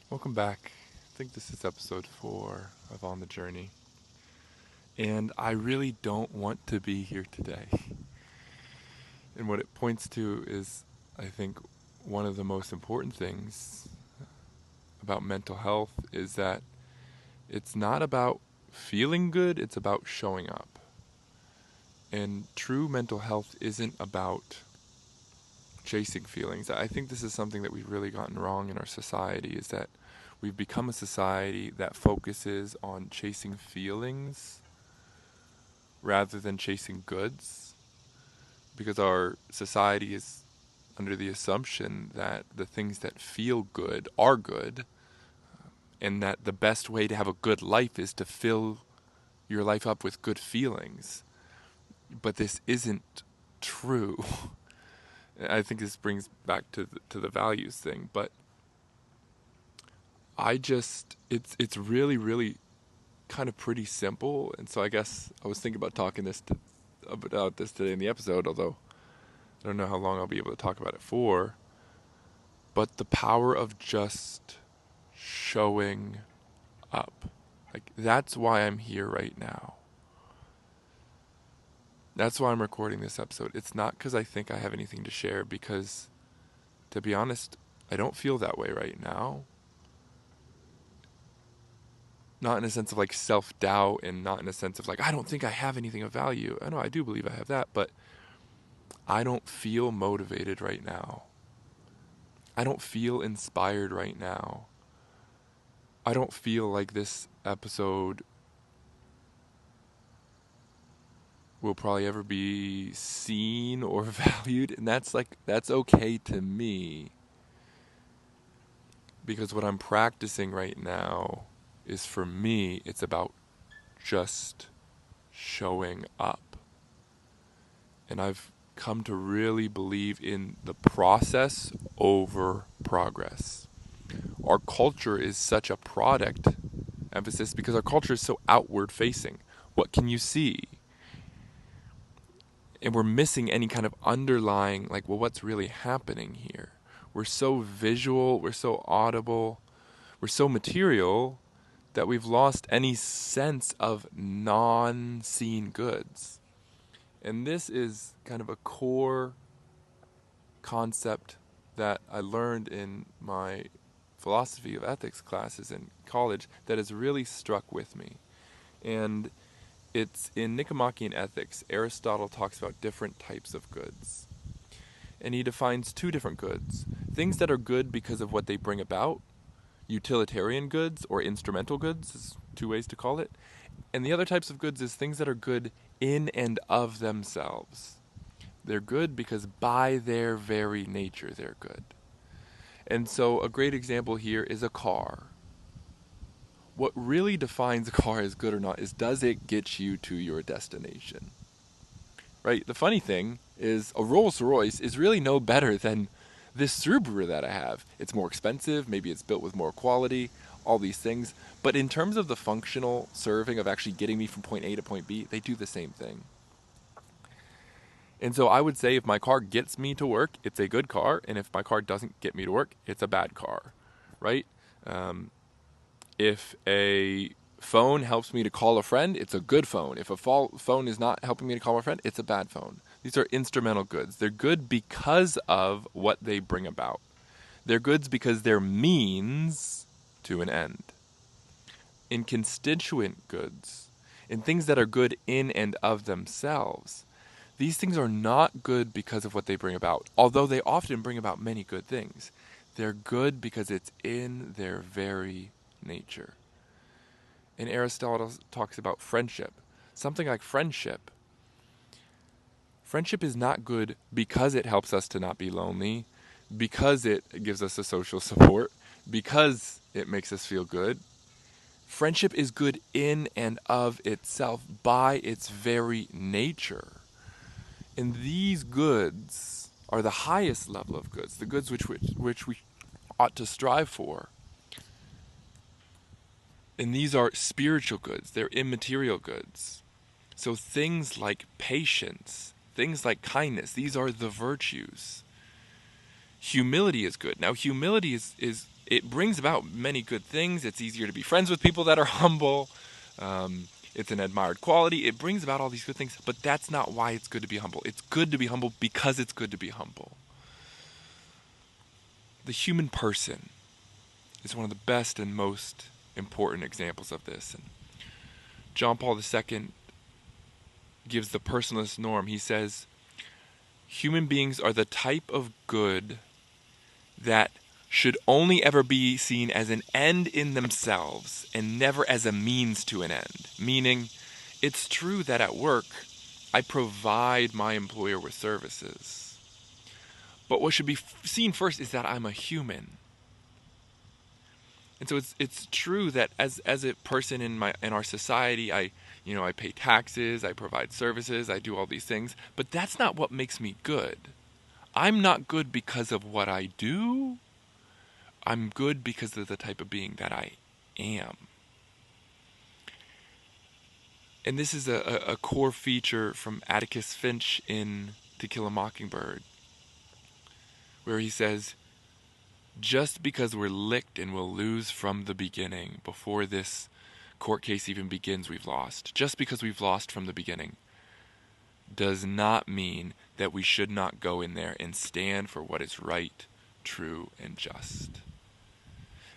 Welcome back. I think this is episode 4 of On the Journey. And I really don't want to be here today. And what it points to is, I think, one of the most important things about mental health is that it's not about feeling good, it's about showing up. And true mental health isn't about chasing feelings. I think this is something that we've really gotten wrong in our society, is that we've become a society that focuses on chasing feelings rather than chasing goods, because our society is under the assumption that the things that feel good are good, and that the best way to have a good life is to fill your life up with good feelings. But this isn't true. I think this brings back to the values thing, but it's really kind of pretty simple. And so I guess I was thinking about about this today in the episode, although I don't know how long I'll be able to talk about it for. But the power of just showing up. Like, that's why I'm here right now. That's why I'm recording this episode. It's not because I think I have anything to share, because, to be honest, I don't feel that way right now. Not in a sense of like self-doubt, and not in a sense of like, I don't think I have anything of value. I know I do believe I have that, but I don't feel motivated right now. I don't feel inspired right now. I don't feel like this episode will probably ever be seen or valued, and that's okay to me, because what I'm practicing right now is, for me, it's about just showing up. And I've come to really believe in the process over progress. Our culture is such a product emphasis because our culture is so outward facing. What can you see? And we're missing any kind of underlying, like, well, what's really happening here? We're so visual, we're so audible, we're so material that we've lost any sense of non-seen goods. And this is kind of a core concept that I learned in my philosophy of ethics classes in college that has really struck with me. And it's in Nicomachean Ethics. Aristotle talks about different types of goods. And he defines two different goods: things that are good because of what they bring about, utilitarian goods or instrumental goods is two ways to call it. And the other types of goods is things that are good in and of themselves. They're good because by their very nature they're good. And so a great example here is a car. What really defines a car as good or not is, does it get you to your destination? Right? The funny thing is, a Rolls Royce is really no better than this Subaru that I have. It's more expensive, maybe it's built with more quality, all these things. But in terms of the functional serving of actually getting me from point A to point B, they do the same thing. And so I would say, if my car gets me to work, it's a good car. And if my car doesn't get me to work, it's a bad car, right? If a phone helps me to call a friend, it's a good phone. If a phone is not helping me to call my friend, it's a bad phone. These are instrumental goods. They're good because of what they bring about. They're goods because they're means to an end. In constituent goods, in things that are good in and of themselves, these things are not good because of what they bring about, although they often bring about many good things. They're good because it's in their very nature. And Aristotle talks about friendship. Something like friendship. Friendship is not good because it helps us to not be lonely, because it gives us a social support, because it makes us feel good. Friendship is good in and of itself, by its very nature. And these goods are the highest level of goods, the goods which we ought to strive for. And these are spiritual goods, they're immaterial goods. So things like patience, things like kindness, these are the virtues. Humility is good. Now, humility is it brings about many good things. It's easier to be friends with people that are humble. It's an admired quality. It brings about all these good things, but that's not why it's good to be humble. It's good to be humble because it's good to be humble. The human person is one of the best and most important examples of this. And John Paul II gives the personalist norm. He says, human beings are the type of good that should only ever be seen as an end in themselves and never as a means to an end. Meaning, it's true that at work, I provide my employer with services. But what should be seen first is that I'm a human. And so it's true that as a person in our society, I pay taxes, I provide services, I do all these things, but that's not what makes me good. I'm not good because of what I do. I'm good because of the type of being that I am. And this is a core feature from Atticus Finch in To Kill a Mockingbird, where he says, just because we're licked and we'll lose from the beginning, before this court case even begins, we've lost. Just because we've lost from the beginning does not mean that we should not go in there and stand for what is right, true, and just.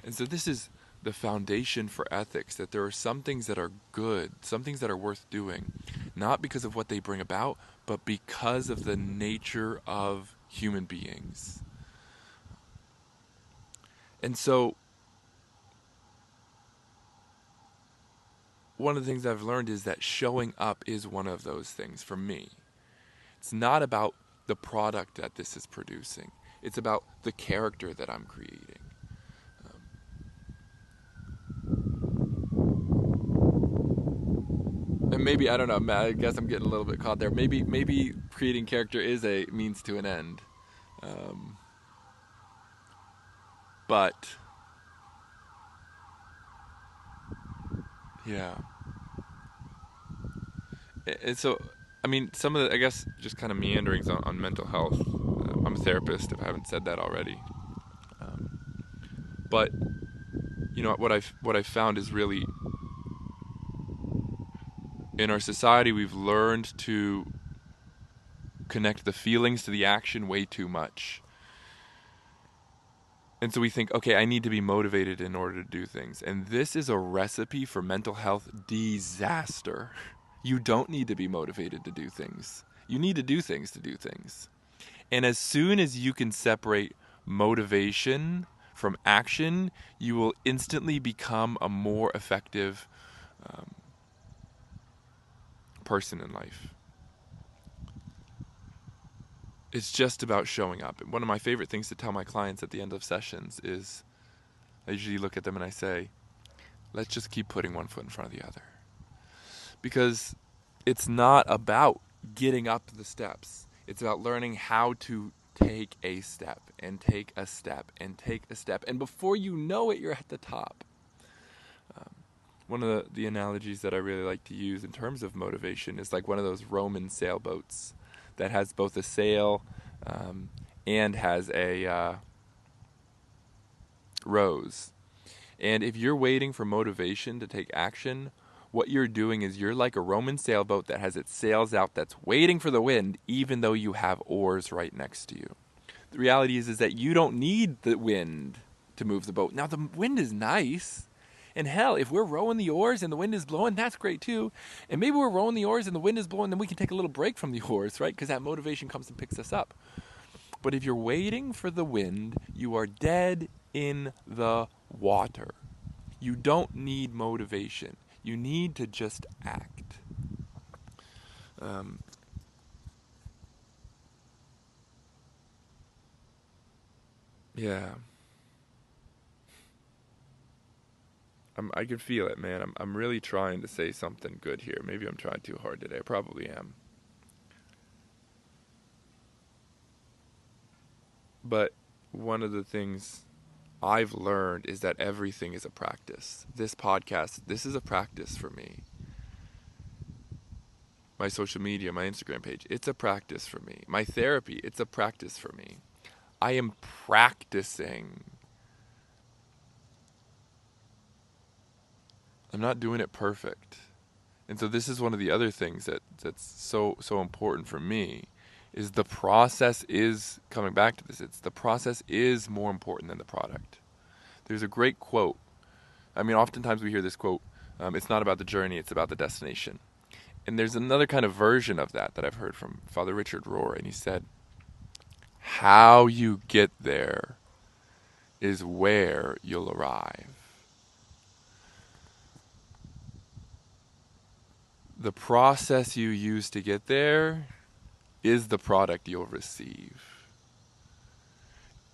And so this is the foundation for ethics, that there are some things that are good, some things that are worth doing, not because of what they bring about, but because of the nature of human beings. And so one of the things I've learned is that showing up is one of those things for me. It's not about the product that this is producing. It's about the character that I'm creating. And maybe, I don't know, I guess I'm getting a little bit caught there. Maybe creating character is a means to an end. But, yeah. And so, I mean, some of the, I guess, just kind of meanderings on mental health. I'm a therapist, if I haven't said that already. But, what I've found is really, in our society, we've learned to connect the feelings to the action way too much. And so we think, okay, I need to be motivated in order to do things. And this is a recipe for mental health disaster. You don't need to be motivated to do things. You need to do things to do things. And as soon as you can separate motivation from action, you will instantly become a more effective person in life. It's just about showing up. And one of my favorite things to tell my clients at the end of sessions is, I usually look at them and I say, let's just keep putting one foot in front of the other. Because it's not about getting up the steps. It's about learning how to take a step and take a step and take a step. And before you know it, you're at the top. One of the analogies that I really like to use in terms of motivation is like one of those Roman sailboats that has both a sail and has a rose. And if you're waiting for motivation to take action, what you're doing is you're like a Roman sailboat that has its sails out, that's waiting for the wind, even though you have oars right next to you. The reality is that you don't need the wind to move the boat. Now, the wind is nice. And hell, if we're rowing the oars and the wind is blowing, that's great too. And maybe we're rowing the oars and the wind is blowing, then we can take a little break from the oars, right? Because that motivation comes and picks us up. But if you're waiting for the wind, you are dead in the water. You don't need motivation. You need to just act. Yeah. I can feel it, man. I'm really trying to say something good here. Maybe I'm trying too hard today. I probably am. But one of the things I've learned is that everything is a practice. This podcast, this is a practice for me. My social media, my Instagram page, it's a practice for me. My therapy, it's a practice for me. I am practicing I'm not doing it perfect. And so this is one of the other things that's so important for me is the process is coming back to this. It's the process is more important than the product. There's a great quote. I mean, oftentimes we hear this quote, it's not about the journey, it's about the destination. And there's another kind of version of that I've heard from Father Richard Roar, and he said, how you get there is where you'll arrive. The process you use to get there is the product you'll receive.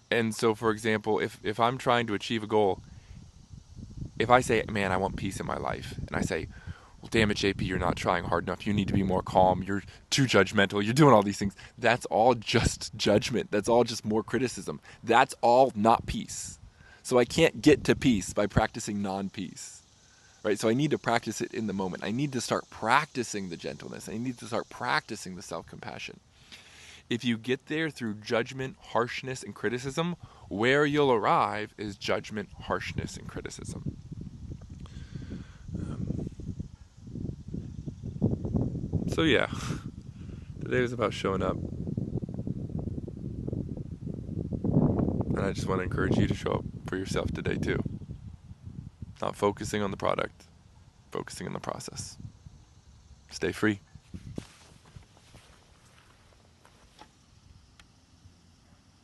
And so, for example, if I'm trying to achieve a goal, if I say, man, I want peace in my life, and I say, well, damn it, JP, you're not trying hard enough. You need to be more calm. You're too judgmental. You're doing all these things. That's all just judgment. That's all just more criticism. That's all not peace. So I can't get to peace by practicing non-peace. Right? So I need to practice it in the moment. I need to start practicing the gentleness. I need to start practicing the self-compassion. If you get there through judgment, harshness, and criticism, where you'll arrive is judgment, harshness, and criticism. So yeah, today was about showing up. And I just want to encourage you to show up for yourself today too. Not focusing on the product, focusing on the process. Stay free.